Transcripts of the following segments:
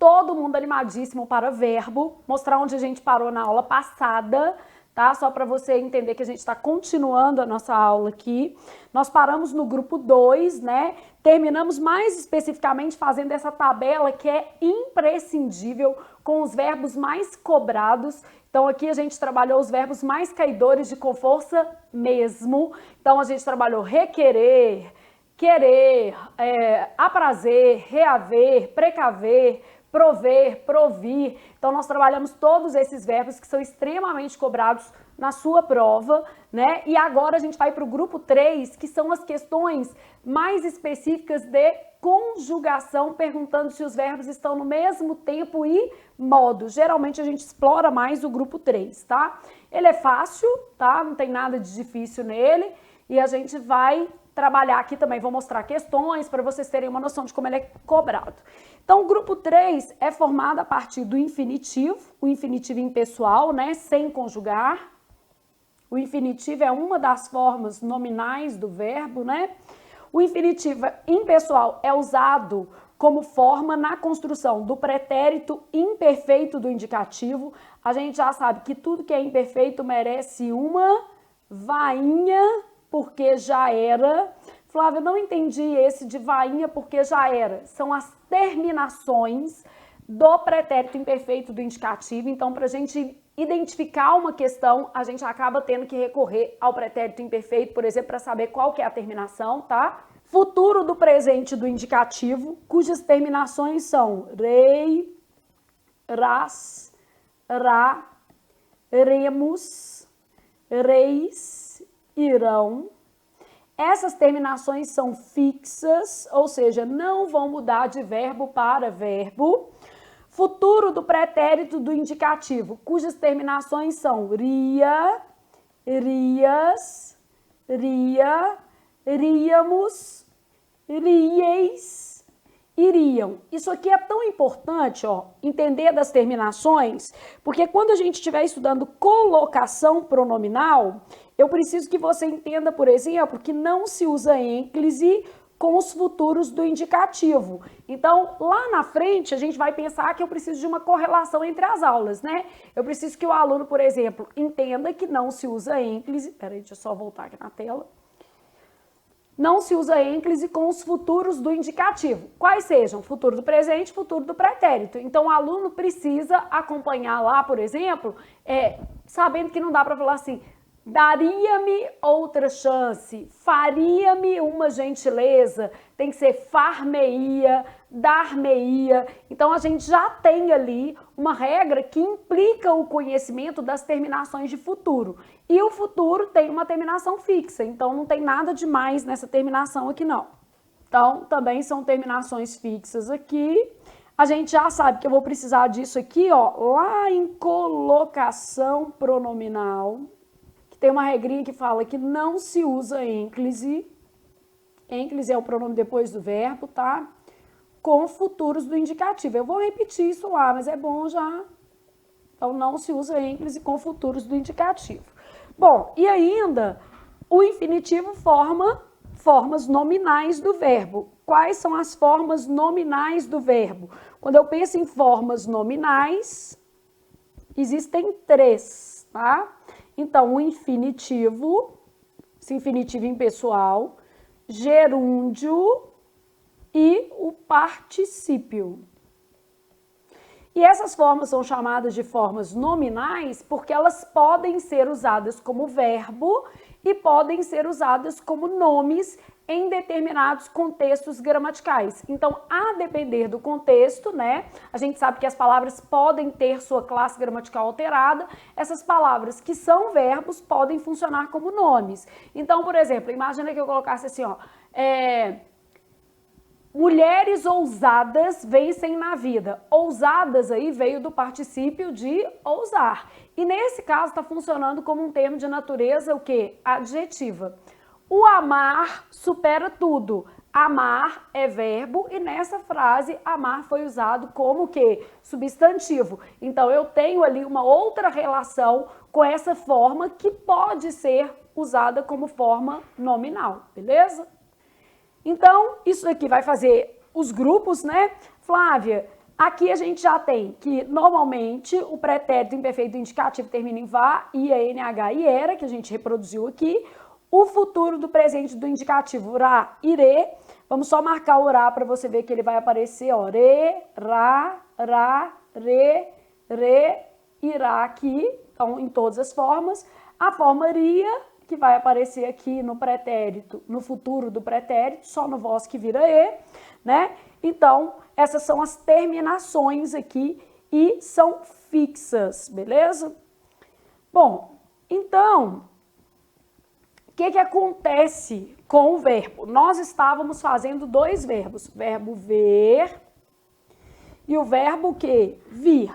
Todo mundo animadíssimo para verbo, mostrar onde a gente parou na aula passada, tá? Só para você entender que a gente está continuando a nossa aula aqui. Nós paramos no grupo 2, né? Terminamos mais especificamente fazendo essa tabela que é imprescindível com os verbos mais cobrados. Então aqui a gente trabalhou os verbos mais caidores de com força mesmo. Então a gente trabalhou requerer, querer, aprazer, reaver, precaver, prover, provir. Então nós trabalhamos todos esses verbos que são extremamente cobrados na sua prova, né? E agora a gente vai para o grupo 3, que são as questões mais específicas de conjugação, perguntando se os verbos estão no mesmo tempo e modo. Geralmente a gente explora mais o grupo 3, tá? Ele é fácil, tá? Não tem nada de difícil nele e a gente vai trabalhar aqui também, vou mostrar questões para vocês terem uma noção de como ele é cobrado. Então, o grupo 3 é formado a partir do infinitivo, o infinitivo impessoal, né, sem conjugar. O infinitivo é uma das formas nominais do verbo, né? O infinitivo impessoal é usado como forma na construção do pretérito imperfeito do indicativo. A gente já sabe que tudo que é imperfeito merece uma vainha, porque já era. Flávia, eu não entendi esse de vainha porque já era. São as terminações do pretérito imperfeito do indicativo. Então, para a gente identificar uma questão, a gente acaba tendo que recorrer ao pretérito imperfeito, por exemplo, para saber qual que é a terminação, tá? Futuro do presente do indicativo, cujas terminações são rei, ras, ra, remos, reis, irão. Essas terminações são fixas, ou seja, não vão mudar de verbo para verbo. Futuro do pretérito do indicativo, cujas terminações são ria, rias, ria, ríamos, rieis, iriam. Isso aqui é tão importante, ó, entender das terminações, porque quando a gente estiver estudando colocação pronominal, eu preciso que você entenda, por exemplo, que não se usa ênclise com os futuros do indicativo. Então, lá na frente, a gente vai pensar que eu preciso de uma correlação entre as aulas, né? Eu preciso que o aluno, por exemplo, entenda que não se usa ênclise. Peraí, deixa eu só voltar aqui na tela. Não se usa ênclise com os futuros do indicativo. Quais sejam? Futuro do presente, futuro do pretérito. Então, o aluno precisa acompanhar lá, por exemplo, sabendo que não dá para falar assim, daria-me outra chance, faria-me uma gentileza, tem que ser far-me-ia, dar-me-ia. Então, a gente já tem ali uma regra que implica o conhecimento das terminações de futuro. E o futuro tem uma terminação fixa, então não tem nada demais nessa terminação aqui não. Então, também são terminações fixas aqui. A gente já sabe que eu vou precisar disso aqui, ó, lá em colocação pronominal. Tem uma regrinha que fala que não se usa ênclise. Ênclise é o pronome depois do verbo, tá? Com futuros do indicativo. Eu vou repetir isso lá, mas é bom já. Então, não se usa ênclise com futuros do indicativo. Bom, e ainda, o infinitivo forma formas nominais do verbo. Quais são as formas nominais do verbo? Quando eu penso em formas nominais, existem 3, tá? Então, o infinitivo, esse infinitivo impessoal, gerúndio e o particípio. E essas formas são chamadas de formas nominais porque elas podem ser usadas como verbo e podem ser usadas como nomes em determinados contextos gramaticais. Então, a depender do contexto, né, a gente sabe que as palavras podem ter sua classe gramatical alterada, essas palavras que são verbos podem funcionar como nomes. Então, por exemplo, imagina que eu colocasse assim, ó, mulheres ousadas vencem na vida. Ousadas aí veio do particípio de ousar. E nesse caso está funcionando como um termo de natureza, o quê? Adjetiva. O amar supera tudo. Amar é verbo e nessa frase amar foi usado como o quê? Substantivo. Então eu tenho ali uma outra relação com essa forma que pode ser usada como forma nominal, beleza? Então, isso aqui vai fazer os grupos, né? Flávia, Aqui a gente já tem que, normalmente, o pretérito imperfeito indicativo termina em vá, ia, nh e era, que a gente reproduziu aqui. O futuro do presente do indicativo, ra, ire. Vamos só marcar o ra para você ver que ele vai aparecer, ó, re, ra, re, irá aqui, então, em todas as formas. A forma ria, que vai aparecer aqui no pretérito, no futuro do pretérito, só no voz que vira e, né? Então, essas são as terminações aqui e são fixas, beleza? Bom, então, o que acontece com o verbo? Nós estávamos fazendo dois verbos, o verbo ver e o verbo que? Vir.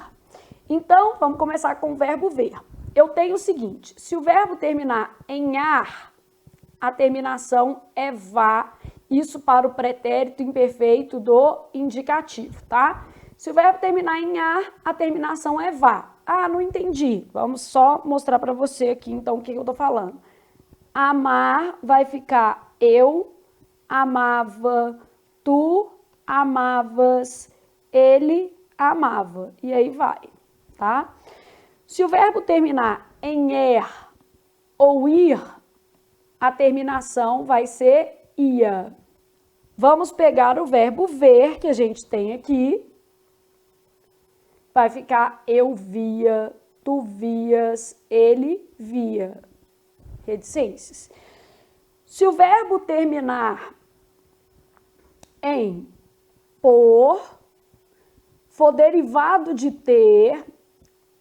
Então, vamos começar com o verbo ver. Eu tenho o seguinte, se o verbo terminar em ar, a terminação é vá, isso para o pretérito imperfeito do indicativo, tá? Se o verbo terminar em ar, a terminação é vá. Ah, não entendi. Vamos só mostrar para você aqui, então, o que eu tô falando. Amar vai ficar eu amava, tu amavas, ele amava. E aí vai, tá? Se o verbo terminar em er ou ir, a terminação vai ser ia. Vamos pegar o verbo ver, que a gente tem aqui. Vai ficar eu via, tu vias, ele via. Reticências. Se o verbo terminar em por, for derivado de ter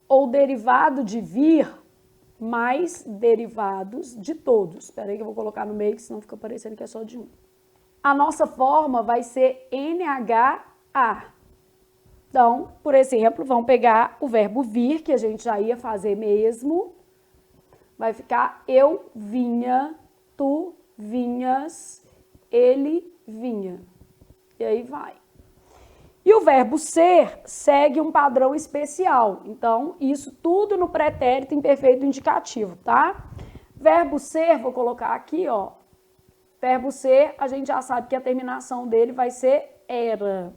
ou derivado de vir, mais derivados de todos. Espera aí que eu vou colocar no meio, que senão fica parecendo que é só de um. A nossa forma vai ser NHA. Então, por exemplo, vamos pegar o verbo vir, que a gente já ia fazer mesmo. Vai ficar eu vinha, tu vinhas, ele vinha. E aí vai. E o verbo ser segue um padrão especial. Então, isso tudo no pretérito imperfeito indicativo, tá? Verbo ser, vou colocar aqui, ó. Verbo ser, a gente já sabe que a terminação dele vai ser era.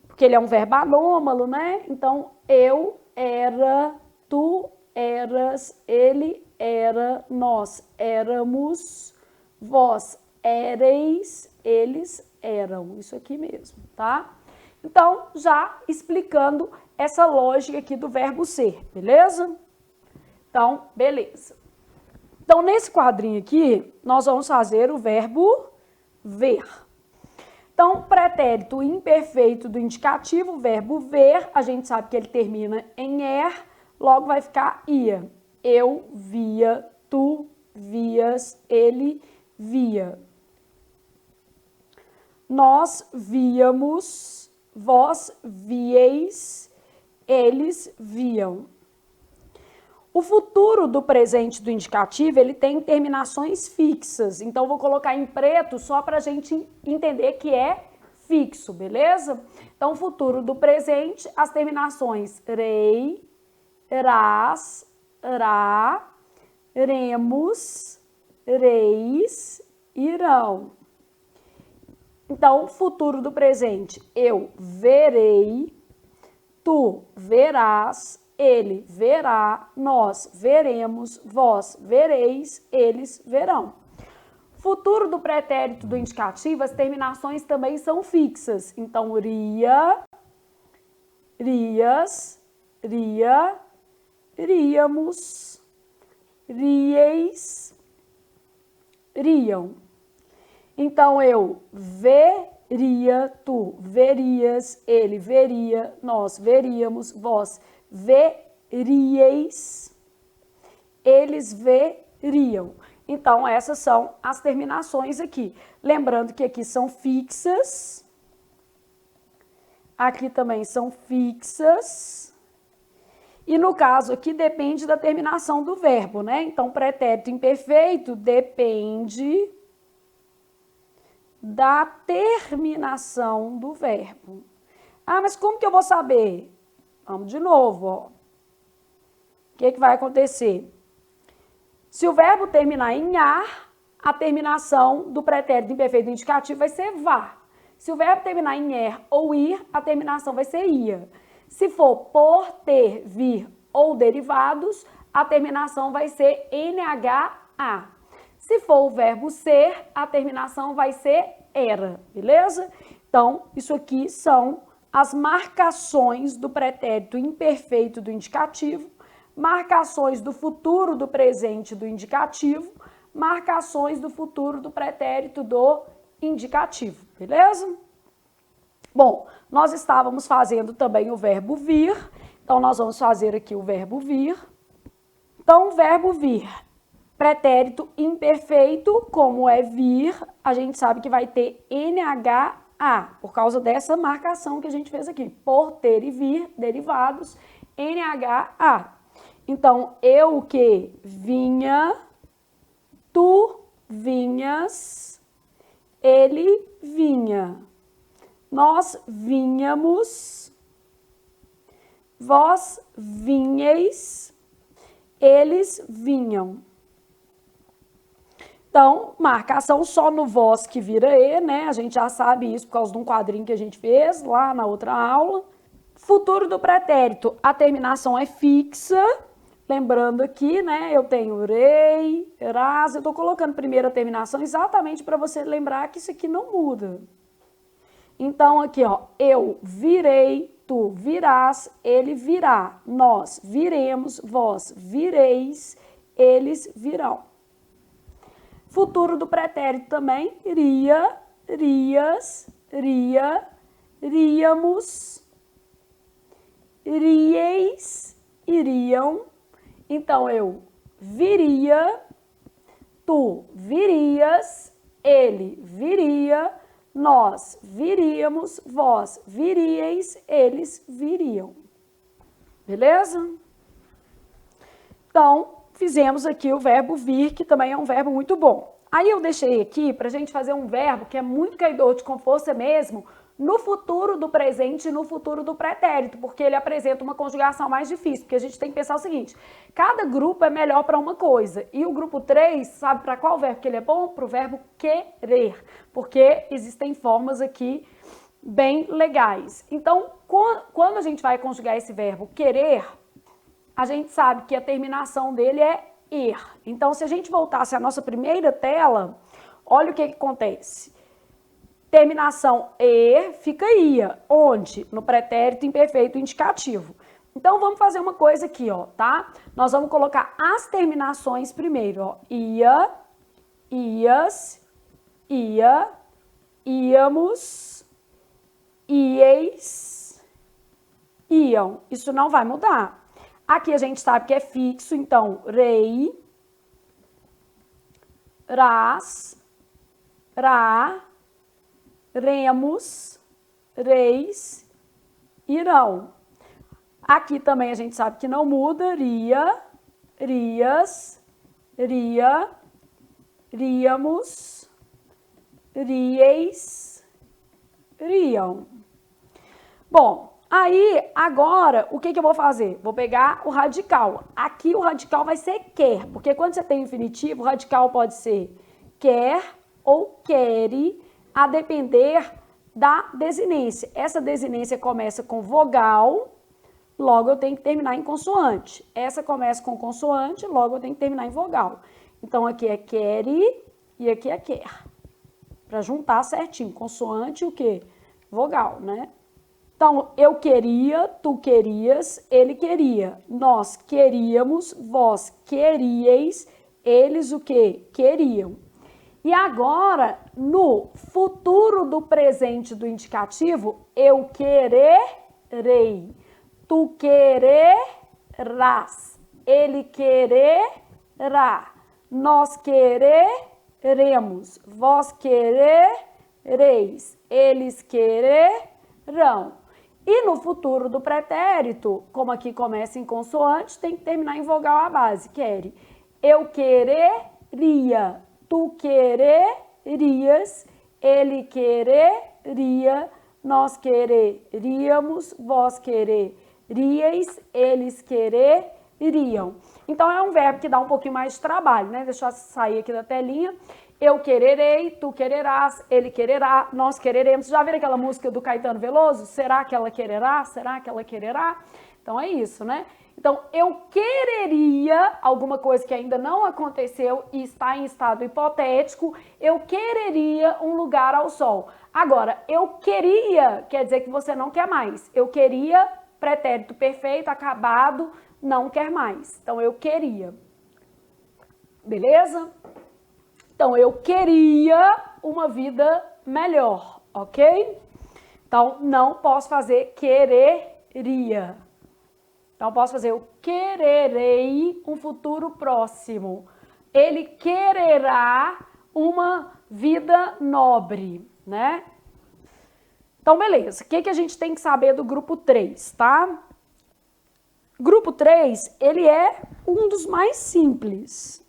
Porque ele é um verbo anômalo, né? Então, eu era, tu eras, ele era, nós éramos, vós éreis, eles eram. Isso aqui mesmo, tá? Então, já explicando essa lógica aqui do verbo ser, beleza? Então, beleza. Então, nesse quadrinho aqui, nós vamos fazer o verbo ver. Então, pretérito imperfeito do indicativo, o verbo ver, a gente sabe que ele termina em er, logo vai ficar ia. Eu via, tu vias, ele via. Nós víamos, vós vieis, eles viam. O futuro do presente do indicativo, ele tem terminações fixas. Então, vou colocar em preto só para a gente entender que é fixo, beleza? Então, o futuro do presente, as terminações rei, ras, ra, remos, reis, irão. Então, futuro do presente, eu verei, tu verás, ele verá, nós veremos, vós vereis, eles verão. Futuro do pretérito do indicativo, as terminações também são fixas. Então, ria, rias, ria, ríamos, rieis, riam. Então, eu veria, tu verias, ele veria, nós veríamos, vós veríeis, eles veriam. Então, essas são as terminações aqui. Lembrando que aqui são fixas, aqui também são fixas, e no caso aqui depende da terminação do verbo, né? Então, pretérito imperfeito depende da terminação do verbo. Ah, mas como que eu vou saber? Vamos de novo, ó. O que vai acontecer? Se o verbo terminar em ar, a terminação do pretérito imperfeito indicativo vai ser vá. Se o verbo terminar em er ou ir, a terminação vai ser ia. Se for por, ter, vir ou derivados, a terminação vai ser NHA. Se for o verbo ser, a terminação vai ser era, beleza? Então, isso aqui são as marcações do pretérito imperfeito do indicativo, marcações do futuro do presente do indicativo, marcações do futuro do pretérito do indicativo, beleza? Bom, nós estávamos fazendo também o verbo vir, então nós vamos fazer aqui o verbo vir. Então, o verbo vir, pretérito imperfeito, como é vir, a gente sabe que vai ter NHA, por causa dessa marcação que a gente fez aqui, por, ter e vir, derivados, NHA. Então, eu que vinha, tu vinhas, ele vinha. Nós vinhamos, vós vinheis, eles vinham. Então, marcação só no vós que vira e, né? A gente já sabe isso por causa de um quadrinho que a gente fez lá na outra aula. Futuro do pretérito, a terminação é fixa. Lembrando aqui, né? Eu tenho rei, ras. Eu tô colocando primeiro a terminação exatamente para você lembrar que isso aqui não muda. Então, aqui, ó, eu virei, tu virás, ele virá, nós viremos, vós vireis, eles virão. Futuro do pretérito também, ria, rias, ria, ríamos, rieis, iriam. Então, eu viria, tu virias, ele viria, nós viríamos, vós viríeis, eles viriam. Beleza? Então, fizemos aqui o verbo vir, que também é um verbo muito bom. Aí eu deixei aqui para a gente fazer um verbo que é muito caidor com força mesmo, no futuro do presente e no futuro do pretérito, porque ele apresenta uma conjugação mais difícil, porque a gente tem que pensar o seguinte, cada grupo é melhor para uma coisa, e o grupo 3, sabe para qual verbo que ele é bom? Para o verbo querer, porque existem formas aqui bem legais. Então, quando a gente vai conjugar esse verbo querer, a gente sabe que a terminação dele é er. Então, se a gente voltasse à nossa primeira tela, olha o que acontece. Terminação er fica ia, onde? No pretérito imperfeito indicativo. Então, vamos fazer uma coisa aqui, ó, tá? Nós vamos colocar as terminações primeiro, ó. Ia, ias, ia, íamos, ieis, iam. Isso não vai mudar. Aqui a gente sabe que é fixo, então, rei, ras, ra, remos, reis, irão. Aqui também a gente sabe que não muda, ria, rias, ria, ríamos, rieis, riam. Bom, aí agora o que eu vou fazer? Vou pegar o radical. Aqui o radical vai ser quer, porque quando você tem infinitivo, o radical pode ser quer ou quere, a depender da desinência. Essa desinência começa com vogal, logo eu tenho que terminar em consoante. Essa começa com consoante, logo eu tenho que terminar em vogal. Então, aqui é quere e aqui é quer. Para juntar certinho, consoante e o quê? Vogal, né? Então, eu queria, tu querias, ele queria. Nós queríamos, vós queríeis, eles o quê? Queriam. E agora, no futuro do presente do indicativo, eu quererei, tu quererás, ele quererá, nós quereremos, vós querereis, eles quererão. E no futuro do pretérito, como aqui começa em consoante, tem que terminar em vogal à base, quere. Eu quereria, tu quererias, ele quereria, nós quereríamos, vós quereríeis, eles quereriam. iriam. Então, é um verbo que dá um pouquinho mais de trabalho, né? Deixa eu sair aqui da telinha. Eu quererei, tu quererás, ele quererá, nós quereremos. Já viram aquela música do Caetano Veloso? Será que ela quererá? Será que ela quererá? Então, é isso, né? Então, eu quereria alguma coisa que ainda não aconteceu e está em estado hipotético, eu quereria um lugar ao sol. Agora, eu queria quer dizer que você não quer mais. Eu queria, pretérito perfeito, acabado, não quer mais. Então, eu queria. Beleza? Então, eu queria uma vida melhor, ok? Então, não posso fazer quereria. Então, posso fazer eu quererei um futuro próximo. Ele quererá uma vida nobre, né? Então, beleza. O que a gente tem que saber do grupo 3, tá? Grupo 3, ele é um dos mais simples.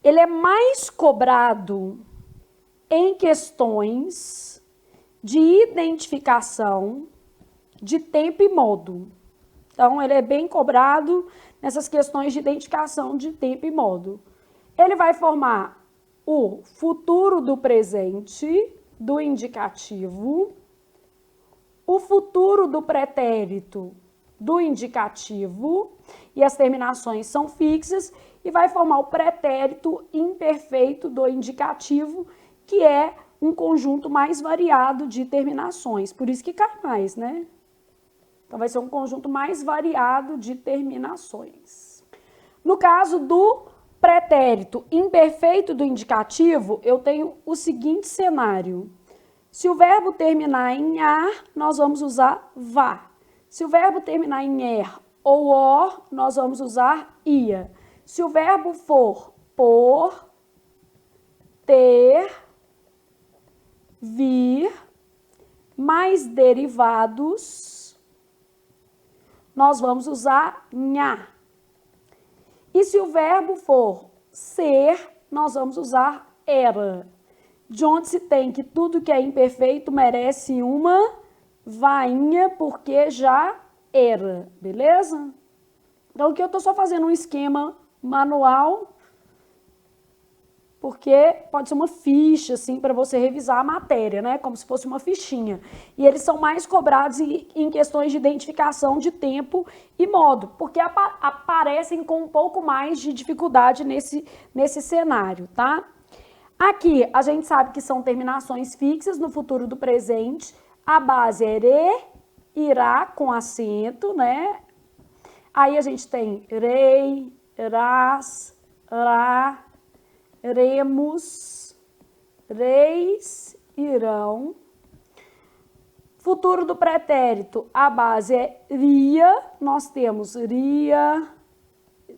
Ele é mais cobrado em questões de identificação de tempo e modo. Então, ele é bem cobrado nessas questões de identificação de tempo e modo. Ele vai formar o futuro do presente, do indicativo, o futuro do pretérito, do indicativo, e as terminações são fixas, e vai formar o pretérito imperfeito do indicativo, que é um conjunto mais variado de terminações. Por isso que cai mais, né? Então, vai ser um conjunto mais variado de terminações. No caso do pretérito imperfeito do indicativo, eu tenho o seguinte cenário. Se o verbo terminar em ar, nós vamos usar vá. Se o verbo terminar em er ou or, nós vamos usar ia. Se o verbo for por, ter, vir, mais derivados, nós vamos usar nha. E se o verbo for ser, nós vamos usar era. De onde se tem que tudo que é imperfeito merece uma vainha, porque já era, beleza? Então, aqui eu estou só fazendo um esquema manual, porque pode ser uma ficha, assim, para você revisar a matéria, né? Como se fosse uma fichinha. E eles são mais cobrados em questões de identificação de tempo e modo, porque aparecem com um pouco mais de dificuldade nesse cenário, tá? Aqui, a gente sabe que são terminações fixas no futuro do presente. A base é re, irá, com acento, né? Aí a gente tem rei, rás, rá, remos, reis, irão. Futuro do pretérito, a base é ria, nós temos ria,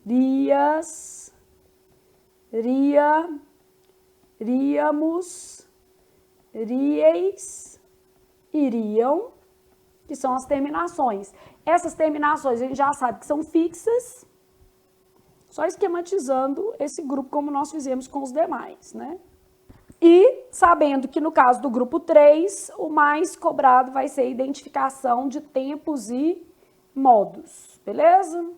rias, ria, ríamos, rieis, iriam, que são as terminações. Essas terminações a gente já sabe que são fixas, só esquematizando esse grupo como nós fizemos com os demais, né? E sabendo que no caso do grupo 3, o mais cobrado vai ser a identificação de tempos e modos, beleza?